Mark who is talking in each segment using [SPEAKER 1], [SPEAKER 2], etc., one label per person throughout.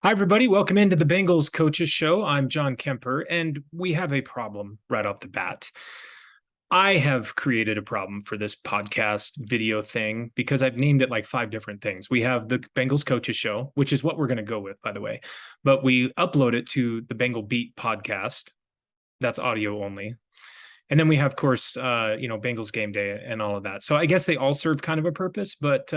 [SPEAKER 1] Hi, everybody. Welcome into the Bengals Coaches Show. I'm John Kemper, and we have a problem right off the bat. I have created a problem for this podcast video thing because I've named it like 5 different things. We have the Bengals Coaches Show, which is what we're going to go with, by the way, but we upload it to the Bengal Beat podcast. That's audio only. And then we have, of course, Bengals Game Day and all of that. So I guess they all serve kind of a purpose, but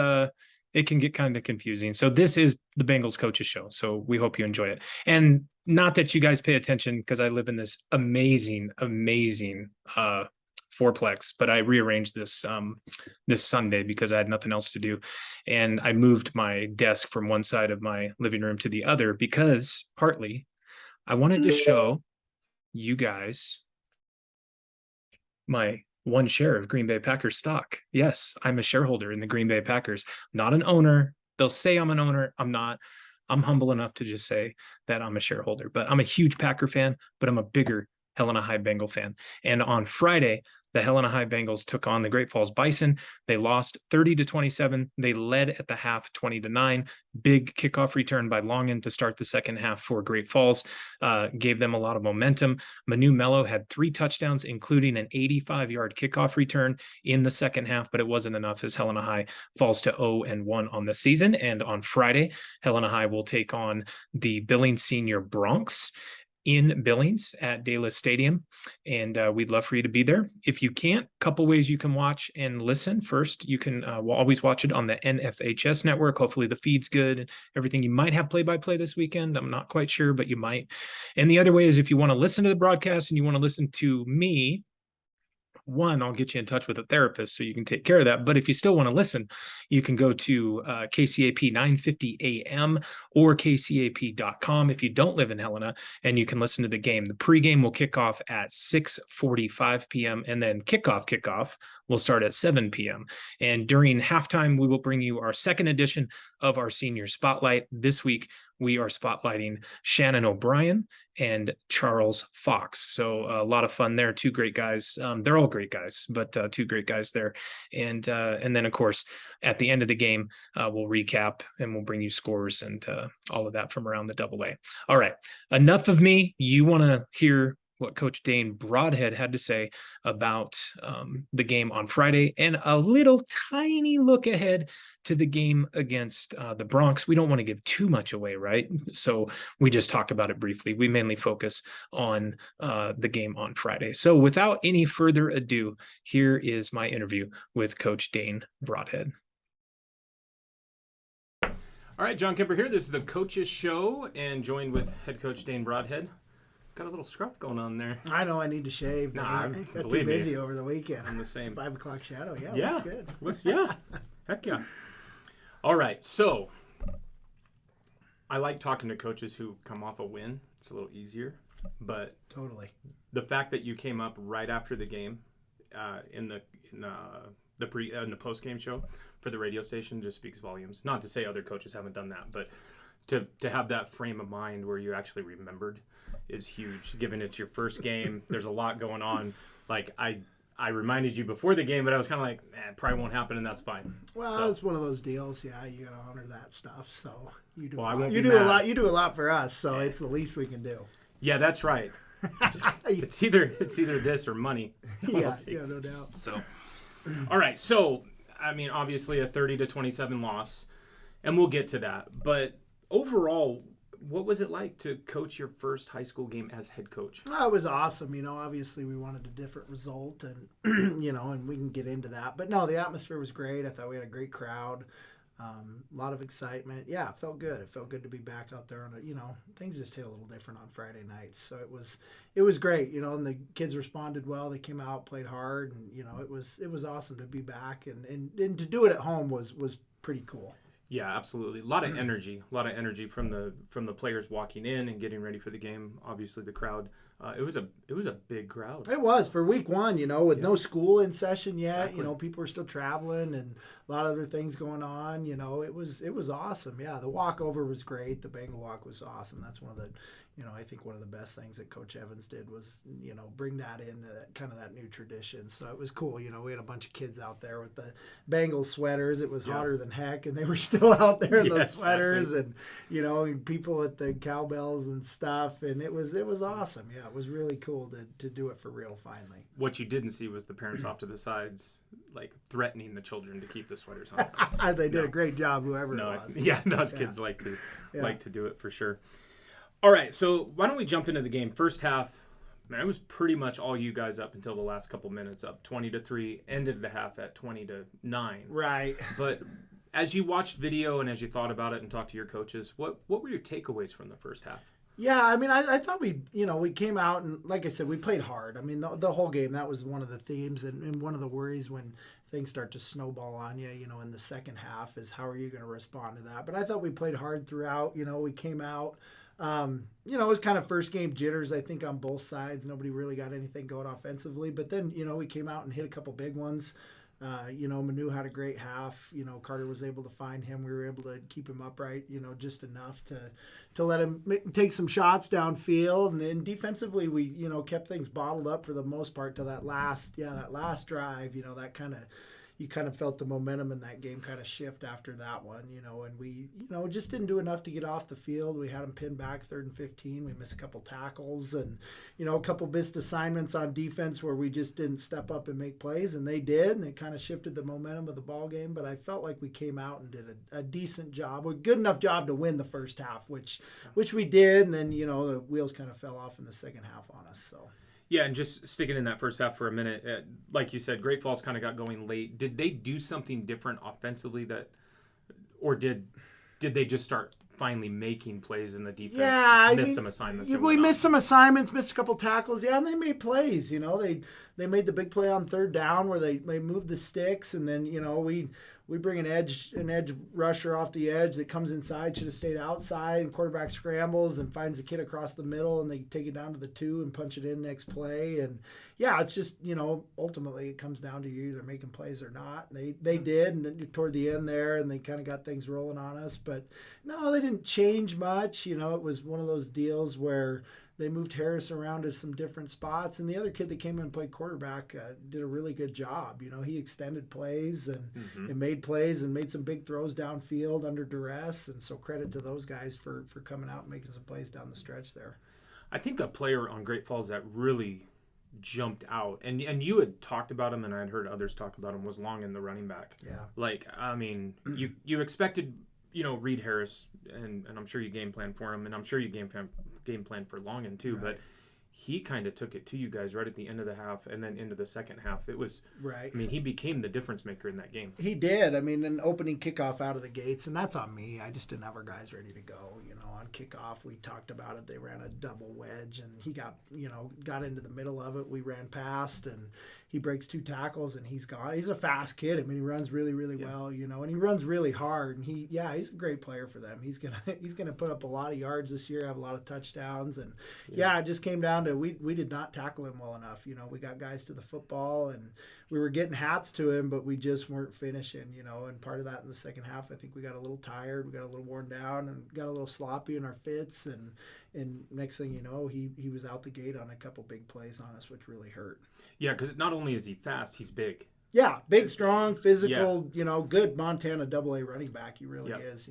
[SPEAKER 1] it can get kind of confusing. So this is the Bengals Coaches Show. So we hope you enjoy it. And not that you guys pay attention because I live in this amazing fourplex, but I rearranged this Sunday because I had nothing else to do. And I moved my desk from one side of my living room to the other because partly I wanted to show you guys my one share of Green Bay Packers stock. Yes, I'm a shareholder in the Green Bay Packers, not an owner. They'll say I'm an owner. I'm not. I'm humble enough to just say that I'm a shareholder, but I'm a huge Packer fan, but I'm a bigger Helena High Bengal fan. And on Friday, the Helena High Bengals took on the Great Falls Bison. They lost 30-27. They led at the half 20-9. Big kickoff return by Longin to start the second half for Great Falls. Gave them a lot of momentum. Manu Mello had 3 touchdowns, including an 85-yard kickoff return in the second half, but it wasn't enough as Helena High falls to 0-1 on the season. And on Friday, Helena High will take on the Billings Senior Broncs in Billings at Dallas Stadium, and we'd love for you to be there. If you can't, couple ways you can watch and listen. First, you can we'll always watch it on the NFHS network. Hopefully the feed's good and everything. You might have play-by-play this weekend. I'm not quite sure, but you might. And the other way is if you want to listen to the broadcast and you want to listen to me, one, I'll get you in touch with a therapist so you can take care of that. But if you still want to listen, you can go to KCAP 950 AM or KCAP.com if you don't live in Helena, and you can listen to the game. The pregame will kick off at 6:45 p.m. and then kickoff will start at 7 p.m. And during halftime, we will bring you our second edition of our senior spotlight. This week, we are spotlighting Shannon O'Brien and Charles Fox. So a lot of fun there. 2 great guys. They're all great guys, but 2 great guys there. And then, of course, at the end of the game, we'll recap and we'll bring you scores and all of that from around the AA. All right. Enough of me. You want to hear what Coach Dane Broadhead had to say about the game on Friday and a little tiny look ahead to the game against the Bronx. We don't want to give too much away, right? So we just talk about it briefly. We mainly focus on the game on Friday. So without any further ado, here is my interview with Coach Dane Broadhead. All right, John Kemper here. This is the Coaches Show and joined with head coach Dane Broadhead. Got a little scruff going on there.
[SPEAKER 2] I know I need to shave.
[SPEAKER 1] Nah,
[SPEAKER 2] I got too busy over the weekend.
[SPEAKER 1] I'm the same.
[SPEAKER 2] It's 5 o'clock shadow. Yeah,
[SPEAKER 1] yeah,
[SPEAKER 2] looks good.
[SPEAKER 1] Yeah. Heck yeah. All right, so I like talking to coaches who come off a win. It's a little easier, but
[SPEAKER 2] Totally.
[SPEAKER 1] the fact that you came up right after the game in the post game show for the radio station just speaks volumes. Not to say other coaches haven't done that, but to have that frame of mind where you actually remembered is huge. Given it's your first game, there's a lot going on. Like I reminded you before the game, but I was kind of like, it probably won't happen, and that's fine.
[SPEAKER 2] Well,
[SPEAKER 1] so,
[SPEAKER 2] it's one of those deals. Yeah, you got to honor that stuff. So you do.
[SPEAKER 1] Well,
[SPEAKER 2] a
[SPEAKER 1] I
[SPEAKER 2] lot.
[SPEAKER 1] won't
[SPEAKER 2] You
[SPEAKER 1] be
[SPEAKER 2] do
[SPEAKER 1] mad.
[SPEAKER 2] a lot. You do a lot for us. So it's the least we can do.
[SPEAKER 1] Yeah, that's right. It's either this or money.
[SPEAKER 2] Yeah, no doubt.
[SPEAKER 1] So, all right. So, I mean, obviously a 30-27 loss, and we'll get to that. But overall, what was it like to coach your first high school game as head coach?
[SPEAKER 2] Well, it was awesome. Obviously we wanted a different result, and and we can get into that. But no, the atmosphere was great. I thought we had a great crowd. A lot of excitement. Yeah, it felt good. It felt good to be back out there on things just hit a little different on Friday nights. So it was great, and the kids responded well. They came out, played hard, and it was awesome to be back and to do it at home was pretty cool.
[SPEAKER 1] Yeah, absolutely. A lot of energy from the players walking in and getting ready for the game. Obviously the crowd, it was a big crowd.
[SPEAKER 2] It was for week 1, with no school in session yet.
[SPEAKER 1] Exactly.
[SPEAKER 2] People were still traveling and a lot of other things going on. It was awesome. Yeah, the walkover was great. The Bengal walk was awesome. That's one of the I think one of the best things that Coach Evans did was, bring that in, kind of that new tradition. So it was cool. We had a bunch of kids out there with the Bengals sweaters. It was hotter than heck, and they were still out there in those sweaters, and and people with the cowbells and stuff. And it was awesome. Yeah, it was really cool to do it for real finally.
[SPEAKER 3] What you didn't see was the parents off to the sides, like threatening the children to keep the sweaters on.
[SPEAKER 2] They did a great job, whoever it was.
[SPEAKER 3] Yeah, those kids like to do it for sure. All right, so why don't we jump into the game? First half, man, it was pretty much all you guys up until the last couple minutes, up 20-3, ended the half at 20-9.
[SPEAKER 2] Right.
[SPEAKER 3] But as you watched video and as you thought about it and talked to your coaches, what were your takeaways from the first half?
[SPEAKER 2] Yeah, I mean, I thought we came out and, like I said, we played hard. I mean, the whole game, that was one of the themes and one of the worries when things start to snowball on you, in the second half is how are you going to respond to that? But I thought we played hard throughout. We came out. It was kind of first game jitters, I think, on both sides. Nobody really got anything going offensively. But then, we came out and hit a couple big ones. Manu had a great half. Carter was able to find him. We were able to keep him upright, just enough to let him take some shots downfield. And then defensively, we, kept things bottled up for the most part till that last drive. That you kind of felt the momentum in that game kind of shift after that one, and we, just didn't do enough to get off the field. We had them pinned back 3rd and 15. We missed a couple tackles and, a couple missed assignments on defense where we just didn't step up and make plays, and they did, and it kind of shifted the momentum of the ball game. But I felt like we came out and did a decent job, a good enough job to win the first half, which we did, and then, the wheels kind of fell off in the second half on us, so.
[SPEAKER 3] Yeah, and just sticking in that first half for a minute, like you said, Great Falls kind of got going late. Did they do something different offensively or did they just start finally making plays in the defense?
[SPEAKER 2] Yeah,
[SPEAKER 3] miss some assignments.
[SPEAKER 2] We missed some assignments, missed a couple tackles. Yeah, and they made plays. They made the big play on 3rd down where they moved the sticks, and then we bring an edge rusher off the edge that comes inside, should have stayed outside, and quarterback scrambles and finds the kid across the middle, and they take it down to the 2 and punch it in next play. And yeah, it's just, ultimately it comes down to you either making plays or not. They did, and then toward the end there, and they kind of got things rolling on us. But no, they didn't change much. It was one of those deals where they moved Harris around to some different spots, and the other kid that came in and played quarterback did a really good job. He extended plays and made plays and made some big throws downfield under duress, and so credit to those guys for coming out and making some plays down the stretch there.
[SPEAKER 3] I think a player on Great Falls that really jumped out, and you had talked about him, and I had heard others talk about him, was Long in the running back.
[SPEAKER 2] Yeah.
[SPEAKER 3] You expected, Reed Harris, and I'm sure you game plan for him, and I'm sure you game plan for Longen too, right. But he kind of took it to you guys right at the end of the half and then into the second half. It was
[SPEAKER 2] right.
[SPEAKER 3] He became the difference maker in that game.
[SPEAKER 2] He did. An opening kickoff out of the gates, and that's on me. I just didn't have our guys ready to go. On kickoff, we talked about it. They ran a double wedge, and he got into the middle of it. We ran past, and he breaks 2 tackles, and he's gone. He's a fast kid. He runs really, really well, and he runs really hard. And he's a great player for them. He's gonna put up a lot of yards this year, have a lot of touchdowns, and it just came down to we did not tackle him well enough. We got guys to the football, and we were getting hats to him, but we just weren't finishing. And part of that in the second half, I think we got a little tired, we got a little worn down, and got a little sloppy in our fits, and next thing you know, he was out the gate on a couple big plays on us, which really hurt.
[SPEAKER 3] Yeah, because not only is he fast, he's big.
[SPEAKER 2] Yeah, big, strong, physical, good Montana AA running back. He really is.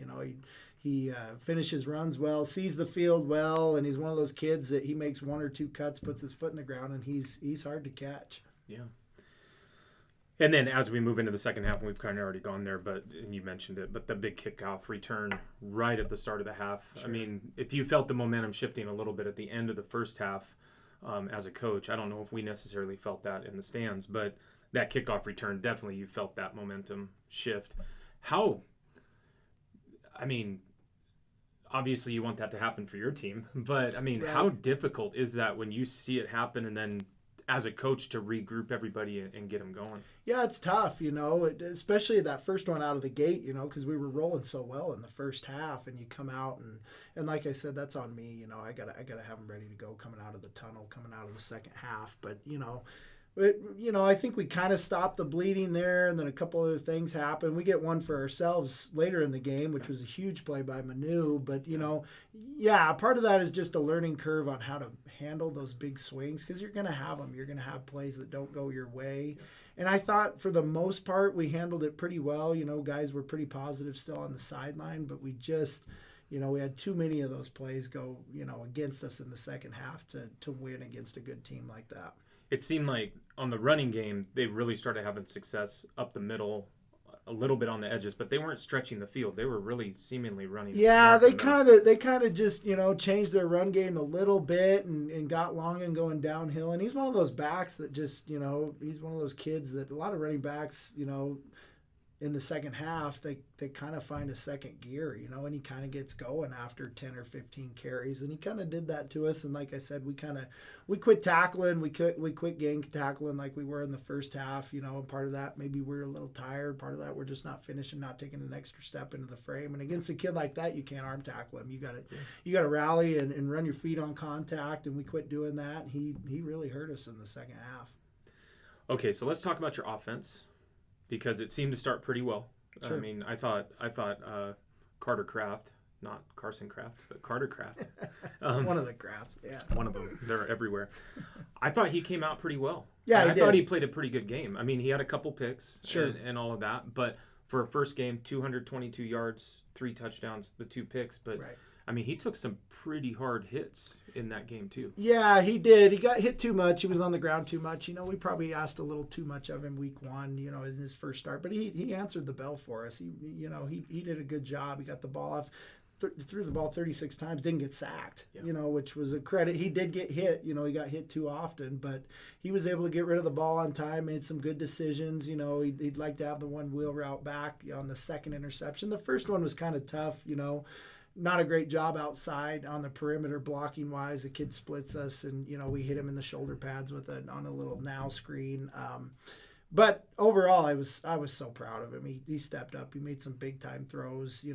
[SPEAKER 2] He finishes runs well, sees the field well, and he's one of those kids that he makes 1 or 2 cuts, puts his foot in the ground, and he's hard to catch.
[SPEAKER 3] Yeah. And then as we move into the second half, and we've kind of already gone there, and you mentioned it, but the big kickoff return right at the start of the half. Sure. If you felt the momentum shifting a little bit at the end of the first half as a coach, I don't know if we necessarily felt that in the stands, but that kickoff return, definitely you felt that momentum shift. Obviously you want that to happen for your team, but right. How difficult is that when you see it happen and then as a coach to regroup everybody and get them going?
[SPEAKER 2] Yeah, it's tough, especially that first one out of the gate, because we were rolling so well in the first half, and you come out and like I said, that's on me. I gotta have them ready to go coming out of the tunnel, coming out of the second half. But I think we kind of stopped the bleeding there, and then a couple other things happened. We get one for ourselves later in the game, which was a huge play by Manu. But, yeah, part of that is just a learning curve on how to handle those big swings, because you're going to have them. You're going to have plays that don't go your way. And I thought for the most part we handled it pretty well. Guys were pretty positive still on the sideline, but we just – we had too many of those plays go, against us in the second half to win against a good team like that.
[SPEAKER 3] It seemed like on the running game, they really started having success up the middle, a little bit on the edges, but they weren't stretching the field. They were really seemingly running.
[SPEAKER 2] Yeah, they kind of just, changed their run game a little bit and got long and going downhill. And he's one of those backs that just, he's one of those kids that a lot of running backs, in the second half, they kind of find a second gear, and he kind of gets going after 10 or 15 carries. And he kind of did that to us. And like I said, we quit tackling. We quit gang tackling like we were in the first half, and part of that, maybe we're a little tired. Part of that, we're just not finishing, not taking an extra step into the frame. And against a kid like that, you can't arm tackle him. You got to rally and run your feet on contact. And we quit doing that. He really hurt us in the second half.
[SPEAKER 3] Okay, so let's talk about your offense, because it seemed to start pretty well.
[SPEAKER 2] Sure.
[SPEAKER 3] I mean, I thought Carter Kraft, not Carson Kraft, but Carter Kraft.
[SPEAKER 2] One of the Crafts, yeah.
[SPEAKER 3] One of them. They're everywhere. I thought he came out pretty well.
[SPEAKER 2] Yeah,
[SPEAKER 3] I thought he played a pretty good game. I mean, he had a couple picks
[SPEAKER 2] Sure.
[SPEAKER 3] and all of that. But for a first game, 222 yards, 3 touchdowns, the 2 picks. But,
[SPEAKER 2] Right.
[SPEAKER 3] I mean, he took some pretty hard hits in that game, too.
[SPEAKER 2] Yeah, he did. He got hit too much. He was on the ground too much. We probably asked a little too much of him week 1, in his first start. But he answered the bell for us. He did a good job. He got the ball off, threw the ball 36 times, didn't get sacked, which was a credit. He did get hit. He got hit too often. But he was able to get rid of the ball on time, made some good decisions. He'd like to have the one wheel route back on the second interception. The first one was kind of tough, Not a great job outside on the perimeter blocking wise. The kid splits us, and we hit him in the shoulder pads on a little now screen. But overall, I was so proud of him. He stepped up. He made some big time throws.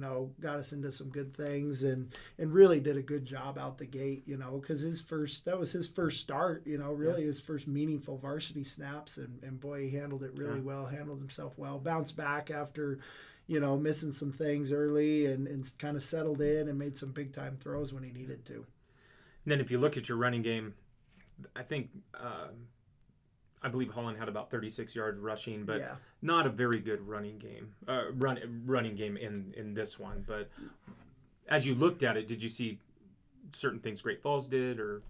[SPEAKER 2] Got us into some good things, and really did a good job out the gate. Because that was his first start. Really his first meaningful varsity snaps, and boy, he handled it really well. Handled himself well. Bounced back after missing some things early and kind of settled in and made some big-time throws when he needed to.
[SPEAKER 3] And then if you look at your running game, I think I believe Holland had about 36 yards rushing, but not a very good running game. Running game in this one. But as you looked at it, did you see certain things Great Falls did, or?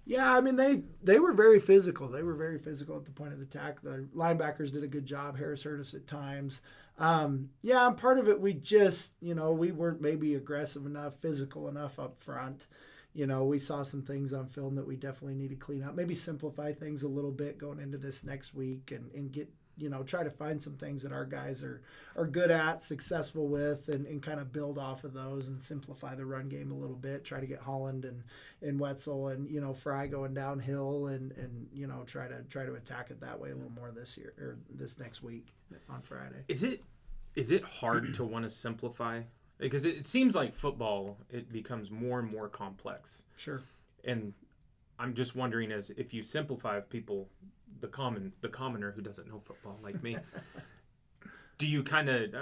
[SPEAKER 2] Yeah, I mean, they were very physical. They were very physical at the point of attack. The linebackers did a good job. Harris hurt us at times. And part of it, we just, we weren't maybe aggressive enough, physical enough up front. We saw some things on film that we definitely need to clean up. Maybe simplify things a little bit going into this next week and get, try to find some things that our guys are good at, successful with, and kind of build off of those and simplify the run game a little bit. Try to get Holland and Wetzel and Fry going downhill and try to attack it that way a little more this year or this next week on Friday.
[SPEAKER 3] Is it hard to want to simplify? Because it seems like football, it becomes more and more complex.
[SPEAKER 2] Sure.
[SPEAKER 3] And I'm just wondering, as if you simplify people, the commoner who doesn't know football like me, do you kind of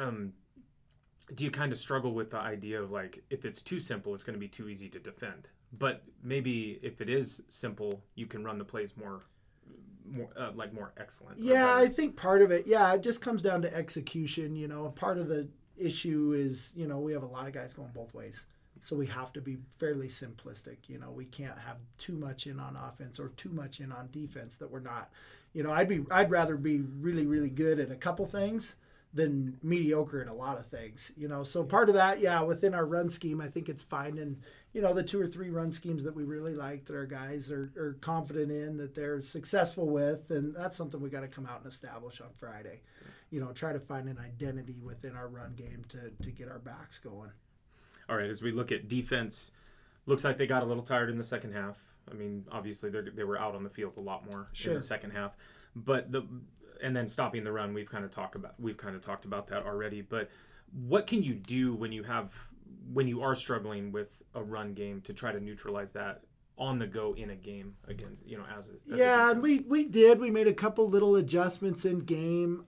[SPEAKER 3] struggle with the idea of, like, if it's too simple, it's going to be too easy to defend? But maybe if it is simple, you can run the plays more excellent.
[SPEAKER 2] Yeah, I think part of it, it just comes down to execution. Part of the issue is, we have a lot of guys going both ways. So we have to be fairly simplistic. We can't have too much in on offense or too much in on defense that we're not. I'd rather be really, really good at a couple things than mediocre at a lot of things. So part of that, within our run scheme, I think it's finding, the 2 or 3 run schemes that we really like, that our guys are confident in, that they're successful with, and that's something we got to come out and establish on Friday. Try to find an identity within our run game to get our backs going.
[SPEAKER 3] All right, as we look at defense, looks like they got a little tired in the second half. I mean, obviously they were out on the field a lot more in the second half. But and then stopping the run, we've kind of talked about that already. But what can you do when you are struggling with a run game to try to neutralize that on the go in a game against, as a
[SPEAKER 2] Yeah, and
[SPEAKER 3] defense.
[SPEAKER 2] we made a couple little adjustments in game.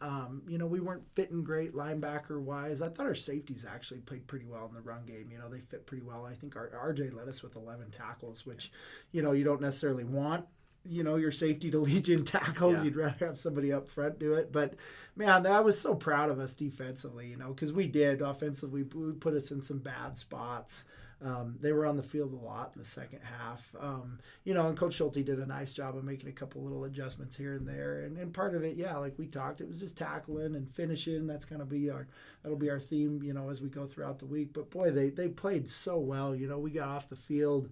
[SPEAKER 2] We weren't fitting great linebacker wise. I thought our safeties actually played pretty well in the run game. They fit pretty well. I think our RJ led us with 11 tackles, which you don't necessarily want your safety to lead you in tackles.
[SPEAKER 3] Yeah.
[SPEAKER 2] You'd rather have somebody up front do it. But man, I was so proud of us defensively, because we did offensively. We put us in some bad spots. They were on the field a lot in the second half. And Coach Schulte did a nice job of making a couple little adjustments here and there. And part of it, yeah, like we talked, it was just tackling and finishing. That's going to be that'll be our theme, as we go throughout the week. But boy, they played so well. We got off the field.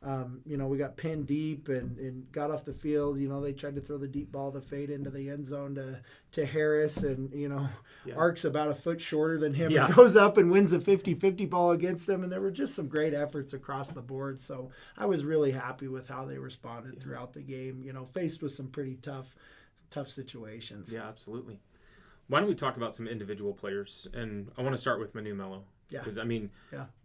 [SPEAKER 2] We got pinned deep and got off the field. They tried to throw the deep ball, the fade into the end zone to Harris, and Ark's about a foot shorter than him.
[SPEAKER 3] Yeah.
[SPEAKER 2] And goes up and wins a 50-50 ball against him. And there were just some great efforts across the board. So I was really happy with how they responded throughout the game. Faced with some pretty tough situations.
[SPEAKER 3] Yeah, absolutely. Why don't we talk about some individual players? And I want to start with Manu Melo.
[SPEAKER 2] Yeah.
[SPEAKER 3] Because,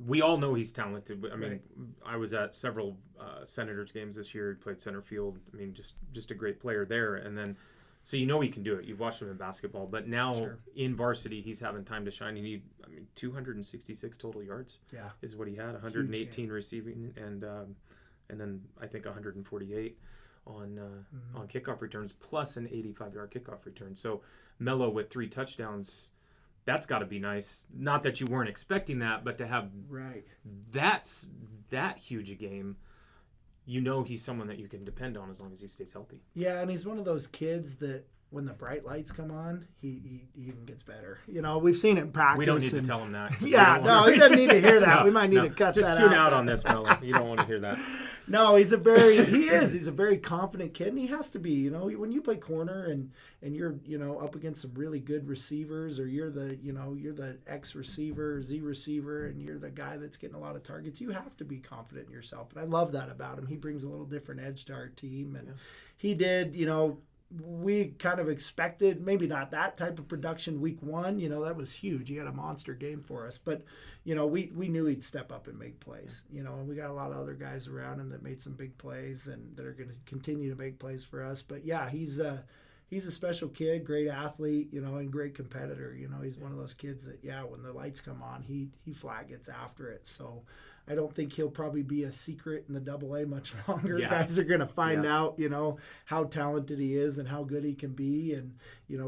[SPEAKER 3] we all know he's talented.
[SPEAKER 2] Right.
[SPEAKER 3] I was at several Senators games this year. He played center field. Just a great player there. And then, so he can do it. You've watched him in basketball. But now in varsity, he's having time to shine. 266 total yards is what he had. 118 receiving. And then I think 148 on kickoff returns, plus an 85-yard kickoff return. So Melo with 3 touchdowns, that's got to be nice. Not that you weren't expecting that, but to have that huge a game, he's someone that you can depend on as long as he stays healthy.
[SPEAKER 2] Yeah, and he's one of those kids that when the bright lights come on, he even gets better. We've seen it in practice.
[SPEAKER 3] We don't need to tell him that.
[SPEAKER 2] Yeah, no, he doesn't need to hear that.
[SPEAKER 3] No,
[SPEAKER 2] we might need to cut
[SPEAKER 3] just
[SPEAKER 2] that
[SPEAKER 3] tune
[SPEAKER 2] out.
[SPEAKER 3] out on this, Melo. You don't want to hear that.
[SPEAKER 2] No, he's a very confident kid, and he has to be. When you play corner and you're up against some really good receivers, or you're the X receiver, Z receiver, and you're the guy that's getting a lot of targets, you have to be confident in yourself. And I love that about him. He brings a little different edge to our team, and he did. We kind of expected maybe not that type of production week 1. That was huge. He had a monster game for us. But, we knew he'd step up and make plays. And we got a lot of other guys around him that made some big plays and that are going to continue to make plays for us. But, yeah, he's a special kid, great athlete, and great competitor. He's one of those kids that, when the lights come on, he flat gets after it. So I don't think he'll probably be a secret in the AA much longer.
[SPEAKER 3] Yeah.
[SPEAKER 2] Guys are going to find out, how talented he is and how good he can be. And,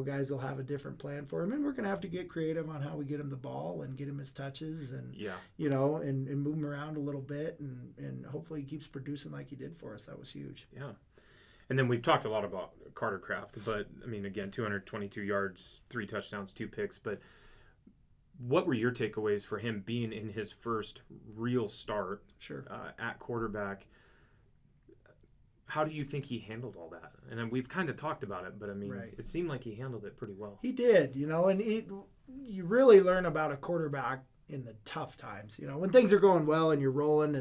[SPEAKER 2] guys will have a different plan for him. And we're going to have to get creative on how we get him the ball and get him his touches and, and move him around a little bit. And hopefully he keeps producing like he did for us. That was huge.
[SPEAKER 3] Yeah. And then we've talked a lot about Carter Kraft. But, again, 222 yards, 3 touchdowns, 2 picks. But what were your takeaways for him being in his first real start at quarterback? How do you think he handled all that? And we've kind of talked about it, but it seemed like he handled it pretty well.
[SPEAKER 2] He did, and you really learn about a quarterback in the tough times. When things are going well and you're rolling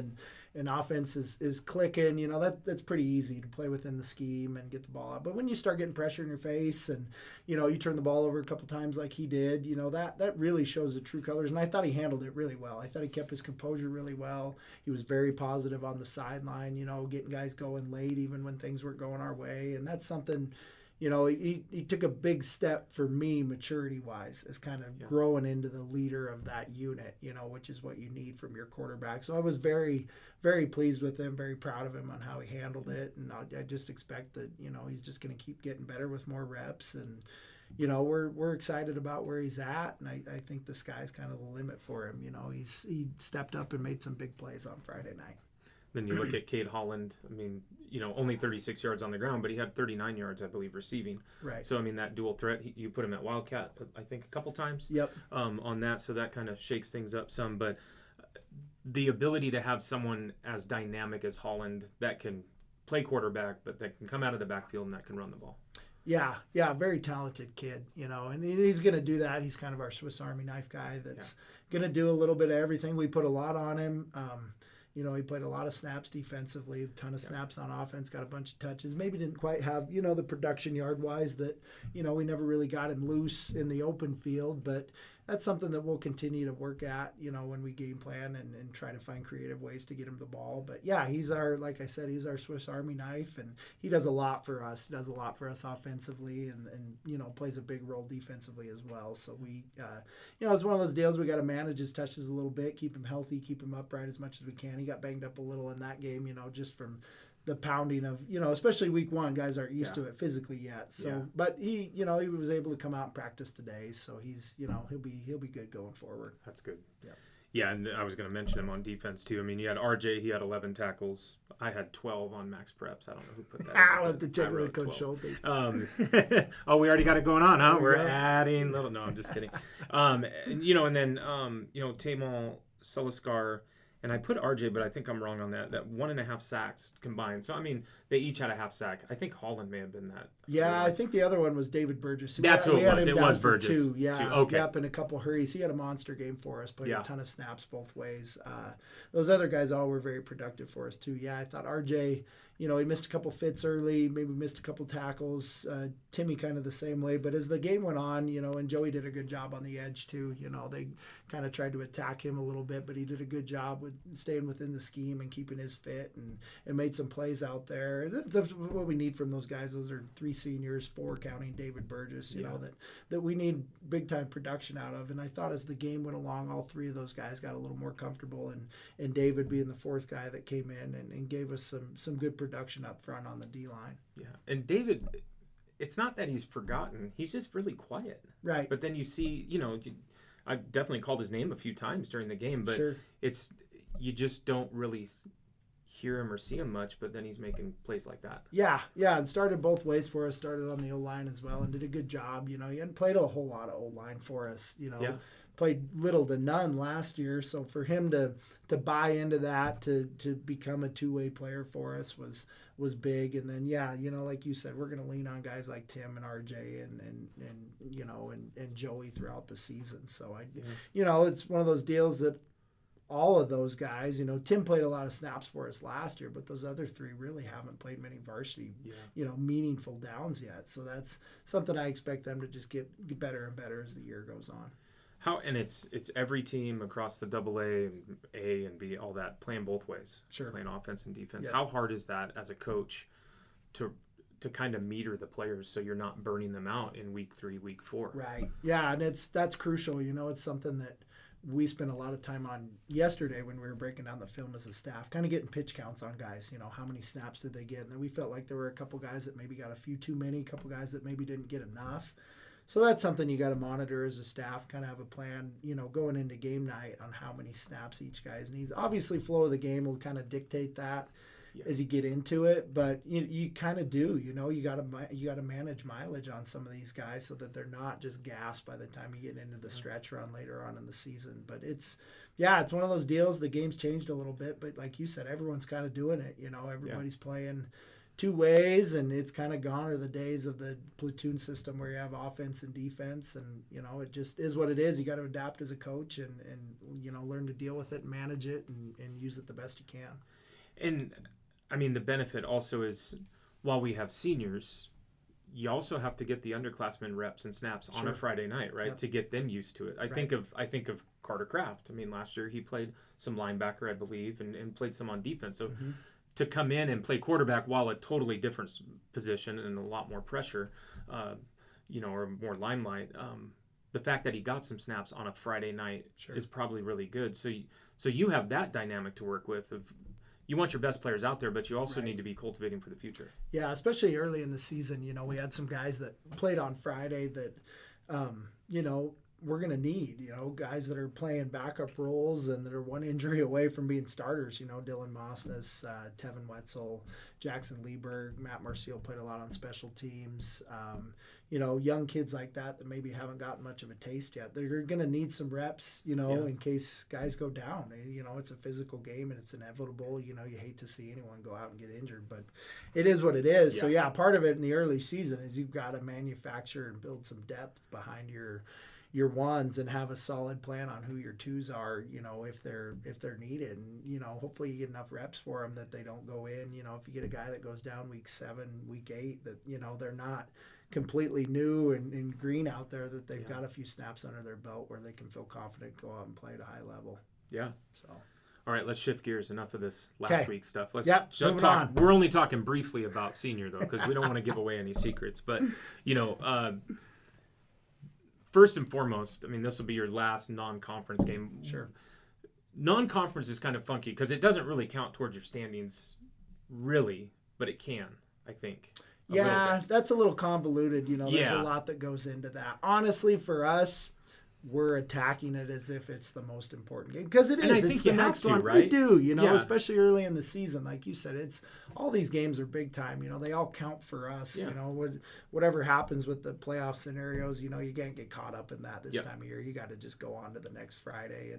[SPEAKER 2] and offense is clicking, that's pretty easy to play within the scheme and get the ball out. But when you start getting pressure in your face and, you turn the ball over a couple times like he did, that really shows the true colors. And I thought he handled it really well. I thought he kept his composure really well. He was very positive on the sideline, getting guys going late even when things weren't going our way. And that's something, he took a big step for me maturity-wise as kind of growing into the leader of that unit, which is what you need from your quarterback. So I was very, very pleased with him, very proud of him on how he handled it. And I just expect that, he's just going to keep getting better with more reps. And, we're excited about where he's at. And I think the sky's kind of the limit for him. He stepped up and made some big plays on Friday night.
[SPEAKER 3] Then you look at Cade Holland. Only 36 yards on the ground, but he had 39 yards, I believe, receiving.
[SPEAKER 2] Right.
[SPEAKER 3] So, that dual threat, you put him at Wildcat, I think, a couple times.
[SPEAKER 2] Yep.
[SPEAKER 3] On that, so that kind of shakes things up some. But the ability to have someone as dynamic as Holland that can play quarterback, but that can come out of the backfield and that can run the ball.
[SPEAKER 2] Yeah, very talented kid, and he's going to do that. He's kind of our Swiss Army knife guy that's going to do a little bit of everything. We put a lot on him. He played a lot of snaps defensively, a ton of snaps on offense, got a bunch of touches. Maybe didn't quite have, the production yard-wise that, we never really got him loose in the open field. But, that's something that we'll continue to work at, when we game plan and try to find creative ways to get him the ball. But yeah, like I said, he's our Swiss Army knife, and he does a lot for us. He does a lot for us offensively, and plays a big role defensively as well. So we, it's one of those deals we got to manage his touches a little bit, keep him healthy, keep him upright as much as we can. He got banged up a little in that game, just from the pounding of, especially week one, guys aren't used to it physically yet. So, but he was able to come out and practice today. So he's, he'll be good going forward.
[SPEAKER 3] That's good.
[SPEAKER 2] Yeah.
[SPEAKER 3] Yeah, and I was going to mention him on defense too. I mean, you had RJ, he had 11 tackles. I had 12 on max preps. I don't know who put that.
[SPEAKER 2] I'll have to check with Coach Schulte.
[SPEAKER 3] Oh, we already got it going on, huh? We're adding little. No, I'm just kidding. And then Tamal Seliskar. And I put RJ, but I think I'm wrong on that. That 1.5 sacks combined. So, I mean, they each had a half sack. I think Holland may have been that.
[SPEAKER 2] Yeah, I think the other one was David Burgess.
[SPEAKER 3] That's who it was. It was Burgess.
[SPEAKER 2] Two. Yeah.
[SPEAKER 3] Two. Okay.
[SPEAKER 2] Yep, in a couple hurries. He had a monster game for us. Played a ton of snaps both ways. Those other guys all were very productive for us, too. Yeah, I thought RJ, he missed a couple fits early, maybe missed a couple tackles. Timmy kind of the same way. But as the game went on, and Joey did a good job on the edge, too. They kind of tried to attack him a little bit, but he did a good job with staying within the scheme and keeping his fit and made some plays out there. And that's what we need from those guys. Those are 3 seniors, 4 counting David Burgess, that we need big time production out of. And I thought as the game went along, all 3 of those guys got a little more comfortable, and David being the 4th guy that came in and gave us some good production up front on the D-line.
[SPEAKER 3] Yeah, and David, it's not that he's forgotten. He's just really quiet.
[SPEAKER 2] Right.
[SPEAKER 3] But then you see, I definitely called his name a few times during the game, but you just don't really hear him or see him much, but then he's making plays like that.
[SPEAKER 2] Yeah, and started both ways for us, started on the O-line as well, and did a good job. He hadn't played a whole lot of O-line for us, played little to none last year, so for him to buy into that, to become a two-way player for us was big. And then like you said, we're going to lean on guys like Tim and RJ and Joey throughout the season. So it's one of those deals that all of those guys, Tim played a lot of snaps for us last year, but those other 3 really haven't played many varsity, meaningful downs yet. So that's something I expect them to just get better and better as the year goes on.
[SPEAKER 3] And it's every team across the AA and A and B, all that, playing both ways, playing offense and defense. How hard is that as a coach to kind of meter the players so you're not burning them out in week 3, week 4?
[SPEAKER 2] Right. Yeah, and that's crucial. It's something that we spent a lot of time on yesterday when we were breaking down the film as a staff, kind of getting pitch counts on guys. How many snaps did they get? And then we felt like there were a couple guys that maybe got a few too many, a couple guys that maybe didn't get enough. So that's something you got to monitor as a staff, kind of have a plan, going into game night on how many snaps each guy needs. Obviously, flow of the game will kind of dictate that as you get into it, but you kind of do, you got to manage mileage on some of these guys so that they're not just gassed by the time you get into the stretch run later on in the season. But it's one of those deals. The game's changed a little bit, but like you said, everyone's kind of doing it. Everybody's playing 2 ways, and it's kind of gone are the days of the platoon system where you have offense and defense, and it just is what it is. You got to adapt as a coach and learn to deal with it and manage it and use it the best you can.
[SPEAKER 3] And I mean, the benefit also is while we have seniors, you also have to get the underclassmen reps and snaps on a Friday night, right? Yep. To get them used to it. I think of Carter Kraft. I mean, last year he played some linebacker, I believe, and played some on defense. So to come in and play quarterback while a totally different position and a lot more pressure, or more limelight, the fact that he got some snaps on a Friday night is probably really good. So you have that dynamic to work with of you want your best players out there, but you also need to be cultivating for the future.
[SPEAKER 2] Yeah, especially early in the season. We had some guys that played on Friday that, we're going to need, guys that are playing backup roles and that are one injury away from being starters. Dylan Mossness, Tevin Wetzel, Jackson Lieberg, Matt Marcial played a lot on special teams. Young kids like that maybe haven't gotten much of a taste yet. They're going to need some reps, in case guys go down. It's a physical game and it's inevitable. You hate to see anyone go out and get injured, but it is what it is. So, part of it in the early season is you've got to manufacture and build some depth behind your ones and have a solid plan on who your twos are, if they're needed. And, hopefully you get enough reps for them that they don't go in. If you get a guy that goes down week 7, week 8, that, they're not completely new and green out there, that they've got a few snaps under their belt where they can feel confident, go out and play at a high level.
[SPEAKER 3] Yeah.
[SPEAKER 2] So.
[SPEAKER 3] All right, let's shift gears. Enough of this last
[SPEAKER 2] 'Kay.
[SPEAKER 3] week stuff. Let's
[SPEAKER 2] moving
[SPEAKER 3] talk.
[SPEAKER 2] on.
[SPEAKER 3] We're only talking briefly about senior, though, because we don't want to give away any secrets. But, first and foremost, I mean, this will be your last non-conference game.
[SPEAKER 2] Sure.
[SPEAKER 3] Non-conference is kind of funky because it doesn't really count towards your standings, really, but it can, I think.
[SPEAKER 2] Yeah, that's a little convoluted. There's a
[SPEAKER 3] Yeah.
[SPEAKER 2] lot that goes into that. Honestly, for us, we're attacking it as if it's the most important game, because it is.
[SPEAKER 3] And I
[SPEAKER 2] It's
[SPEAKER 3] think
[SPEAKER 2] the
[SPEAKER 3] you have
[SPEAKER 2] next
[SPEAKER 3] to,
[SPEAKER 2] one.
[SPEAKER 3] right?
[SPEAKER 2] We do,
[SPEAKER 3] Yeah.
[SPEAKER 2] especially early in the season. Like you said, it's all these games are big time. They all count for us.
[SPEAKER 3] Yeah.
[SPEAKER 2] Whatever happens with the playoff scenarios, you can't get caught up in that this
[SPEAKER 3] Yep.
[SPEAKER 2] time of year. You got to just go on to the next Friday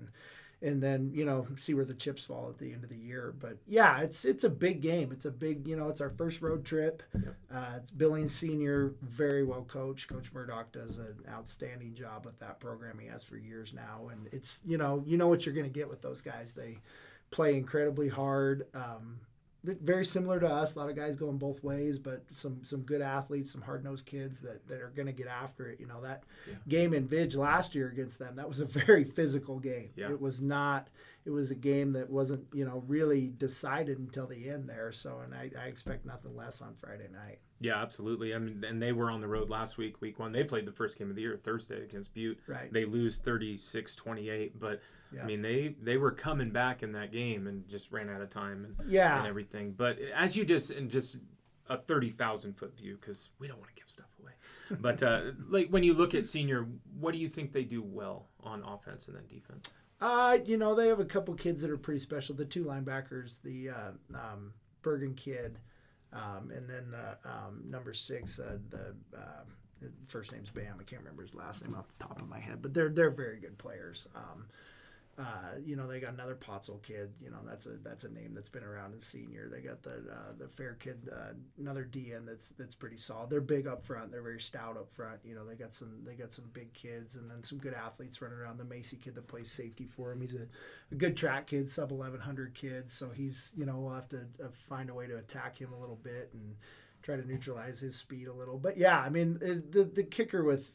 [SPEAKER 2] and then see where the chips fall at the end of the year. But yeah, it's a big game. It's a big, it's our first road trip.
[SPEAKER 3] Yep.
[SPEAKER 2] It's Billings Senior, very well coached. Coach Murdoch does an outstanding job with that program. He has for years now, and it's you know what you're going to get with those guys. They play incredibly hard. They're very similar to us. A lot of guys going both ways, but some good athletes, some hard-nosed kids that are going to get after it. That game in Vidge last year against them, that was a very physical game.
[SPEAKER 3] Yeah.
[SPEAKER 2] It was not. It was a game that wasn't, really decided until the end there. So, and I expect nothing less on Friday night.
[SPEAKER 3] Yeah, absolutely. I mean, and they were on the road last week, week 1. They played the first game of the year Thursday against Butte.
[SPEAKER 2] Right.
[SPEAKER 3] They lose 36-28, but
[SPEAKER 2] Yeah.
[SPEAKER 3] I mean, they were coming back in that game and just ran out of time and everything. But as you just a 30,000-foot view, because we don't want to give stuff away. But like when you look at senior, what do you think they do well on offense and then defense?
[SPEAKER 2] They have a couple kids that are pretty special. The two linebackers, the Bergen kid, and then number 6, the first name's Bam. I can't remember his last name off the top of my head, but they're very good players. They got another Potzel kid. That's a name that's been around in senior. They got the fair kid, another DN that's pretty solid. They're big up front. They're very stout up front. They got some big kids, and then some good athletes running around. The Macy kid that plays safety for him. He's a good track kid, sub 1100 kid. So he's we'll have to find a way to attack him a little bit and try to neutralize his speed a little. But yeah, I mean the kicker with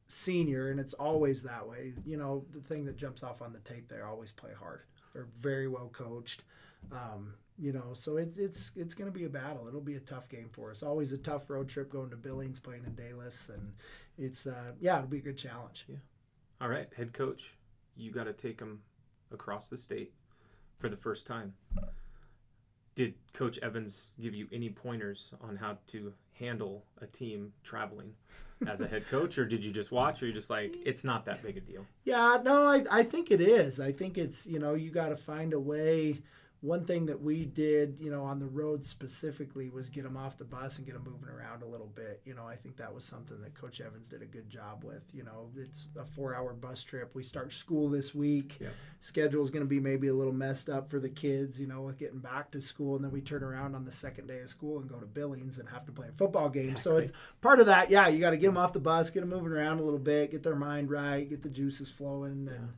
[SPEAKER 2] senior, and it's always that way. The thing that jumps off on the tape, they always play hard. They're very well coached. So it's going to be a battle. It'll be a tough game for us. Always a tough road trip going to Billings, playing in Dallas, and it's it'll be a good challenge.
[SPEAKER 3] Yeah. All right, head coach, you got to take them across the state for the first time. Did Coach Evans give you any pointers on how to handle a team traveling as a head coach, or did you just watch, or you're just like, it's not that big a deal?
[SPEAKER 2] Yeah, no, I think it is. I think it's, you got to find a way. One thing that we did, on the road specifically, was get them off the bus and get them moving around a little bit. I think that was something that Coach Evans did a good job with. It's a 4-hour bus trip. We start school this week.
[SPEAKER 3] Yeah.
[SPEAKER 2] Schedule's going to be maybe a little messed up for the kids, with getting back to school. And then we turn around on the second day of school and go to Billings and have to play a football game.
[SPEAKER 3] Exactly.
[SPEAKER 2] So it's part of that. Yeah, you got to get them off the bus, get them moving around a little bit, get their mind right, get the juices flowing. And,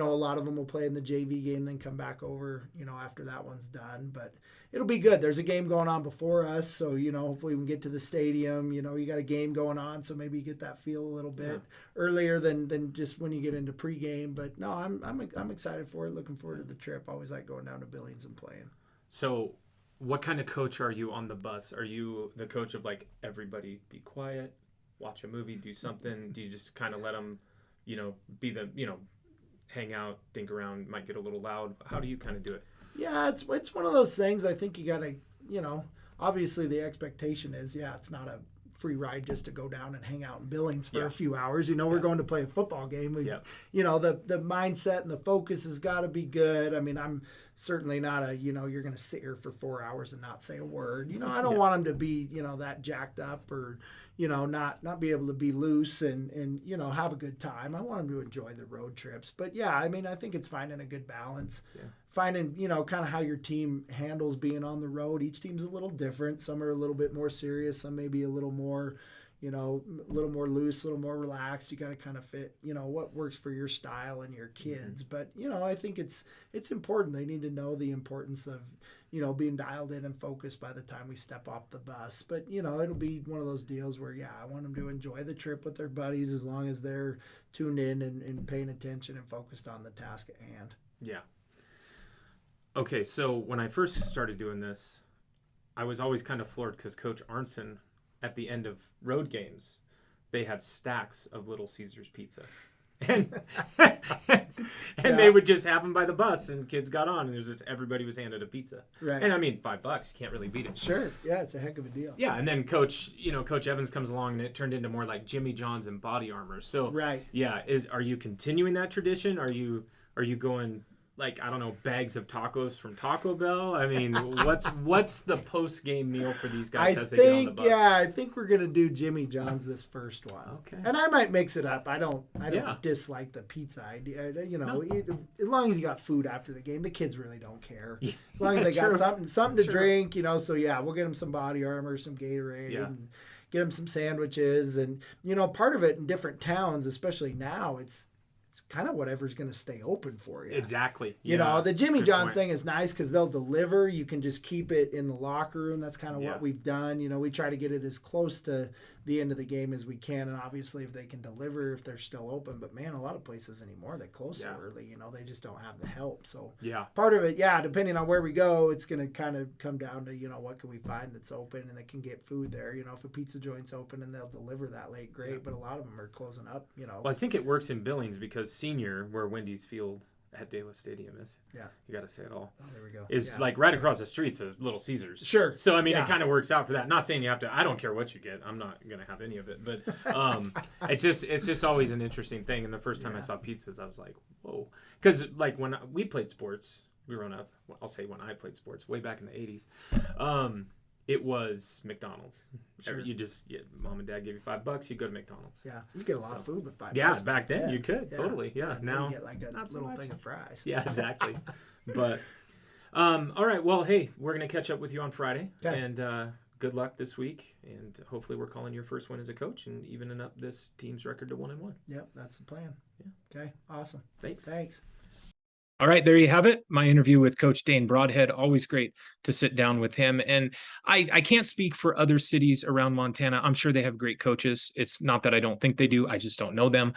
[SPEAKER 2] a lot of them will play in the JV game, then come back over, after that one's done. But it'll be good. There's a game going on before us, so, hopefully we can get to the stadium. You got a game going on, so maybe you get that feel a little bit earlier than just when you get into pregame. But no, I'm excited for it. Looking forward to the trip. Always like going down to Billings and playing.
[SPEAKER 3] So what kind of coach are you on the bus? Are you the coach of like, everybody be quiet, watch a movie, do something? Do you just kind of let them, be the, hang out, think around, might get a little loud? How do you kind of do it?
[SPEAKER 2] Yeah, it's one of those things. I think you got to, obviously the expectation is, it's not a free ride just to go down and hang out in Billings for a few hours. We're going to play a football game. The mindset and the focus has got to be good. I mean, I'm certainly not you're going to sit here for 4 hours and not say a word. I don't want them to be, that jacked up or, not be able to be loose and have a good time. I want them to enjoy the road trips. But yeah, I mean, I think it's finding a good balance. Yeah. Finding, kind of how your team handles being on the road. Each team's a little different. Some are a little bit more serious. Some maybe a little more, a little more loose, a little more relaxed. You got to kind of fit, what works for your style and your kids. Mm-hmm. But, I think it's important. They need to know the importance of, being dialed in and focused by the time we step off the bus. But, it'll be one of those deals where, yeah, I want them to enjoy the trip with their buddies as long as they're tuned in and paying attention and focused on the task at hand.
[SPEAKER 3] Yeah. Okay, so when I first started doing this, I was always kind of floored because Coach Arnson, at the end of road games, they had stacks of Little Caesars pizza. And they would just have them by the bus, and kids got on, and there's just everybody was handed a pizza.
[SPEAKER 2] Right.
[SPEAKER 3] And I mean, $5, you can't really beat it.
[SPEAKER 2] Sure. Yeah, it's a heck of a deal.
[SPEAKER 3] Yeah, and then Coach Evans comes along, and it turned into more like Jimmy John's and body armor. So
[SPEAKER 2] right.
[SPEAKER 3] Yeah, are you continuing that tradition? Are you going, like, I don't know, bags of tacos from Taco Bell? I mean, what's the post-game meal for these guys as they get on the bus?
[SPEAKER 2] Yeah, I think we're gonna do Jimmy John's this first one.
[SPEAKER 3] Okay.
[SPEAKER 2] And I might mix it up. I don't dislike the pizza idea. As long as you got food after the game, the kids really don't care.
[SPEAKER 3] Yeah.
[SPEAKER 2] As long as they got something to drink, So yeah, we'll get them some body armor, some Gatorade, and get them some sandwiches, and part of it in different towns, especially now, it's kind of whatever's going to stay open for you.
[SPEAKER 3] Exactly.
[SPEAKER 2] The Jimmy
[SPEAKER 3] Good
[SPEAKER 2] John's
[SPEAKER 3] point.
[SPEAKER 2] thing is nice because they'll deliver. You can just keep it in the locker room. That's kind of what we've done. We try to get it as close to the end of the game as we can. And obviously, if they can deliver, if they're still open. But man, a lot of places anymore, they close so early. They just don't have the help. So part of it, depending on where we go, it's going to kind of come down to, what can we find that's open and that can get food there. If a pizza joint's open and they'll deliver that late, great. Yeah. But a lot of them are closing up,
[SPEAKER 3] Well, I think it works in Billings because Senior, where Wendy's Field at De La Stadium is. Yeah. You got to say it all.
[SPEAKER 2] Oh, there we go.
[SPEAKER 3] Is like right across the street's a Little Caesars.
[SPEAKER 2] Sure.
[SPEAKER 3] So, I mean, it kind of works out for that. Not saying you have to, I don't care what you get. I'm not going to have any of it. But it's just always an interesting thing. And the first time I saw pizzas, I was like, whoa. Because, like, when we played sports, growing up, I'll say when I played sports, way back in the 80s, it was McDonald's.
[SPEAKER 2] Sure.
[SPEAKER 3] Mom and dad give you $5, you go to McDonald's.
[SPEAKER 2] Yeah, you get a lot of food with $5.
[SPEAKER 3] Yeah, back then you could totally. Yeah, now
[SPEAKER 2] you get like a little thing of fries.
[SPEAKER 3] Yeah, exactly. But all right. Well, hey, we're gonna catch up with you on Friday, and good luck this week. And hopefully, we're calling your first win as a coach and evening up this team's record to 1-1.
[SPEAKER 2] Yep, that's the plan.
[SPEAKER 3] Yeah.
[SPEAKER 2] Okay. Awesome.
[SPEAKER 3] Thanks.
[SPEAKER 1] All right, there you have it. My interview with Coach Dane Broadhead. Always great to sit down with him. And I can't speak for other cities around Montana. I'm sure they have great coaches. It's not that I don't think they do. I just don't know them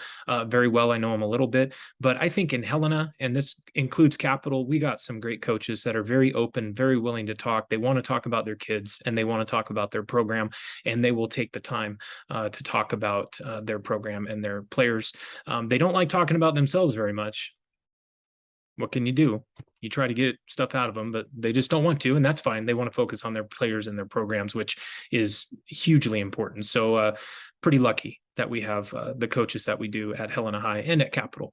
[SPEAKER 1] very well. I know them a little bit. But I think in Helena, and this includes Capital, we got some great coaches that are very open, very willing to talk. They want to talk about their kids and they want to talk about their program. And they will take the time to talk about their program and their players. They don't like talking about themselves very much. What can you do? You try to get stuff out of them, but they just don't want to, and that's fine. They want to focus on their players and their programs, which is hugely important. So pretty lucky that we have the coaches that we do at Helena High and at Capital.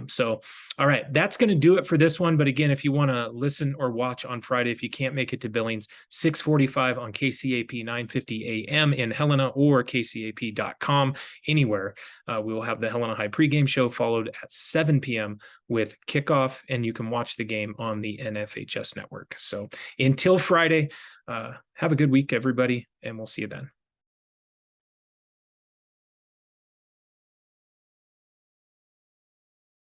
[SPEAKER 1] So, all right, that's going to do it for this one. But again, if you want to listen or watch on Friday, if you can't make it to Billings, 6:45 on KCAP 950 AM in Helena or kcap.com, anywhere. We will have the Helena High pregame show followed at 7 p.m. with kickoff, and you can watch the game on the NFHS network. So until Friday, have a good week, everybody, and we'll see you then.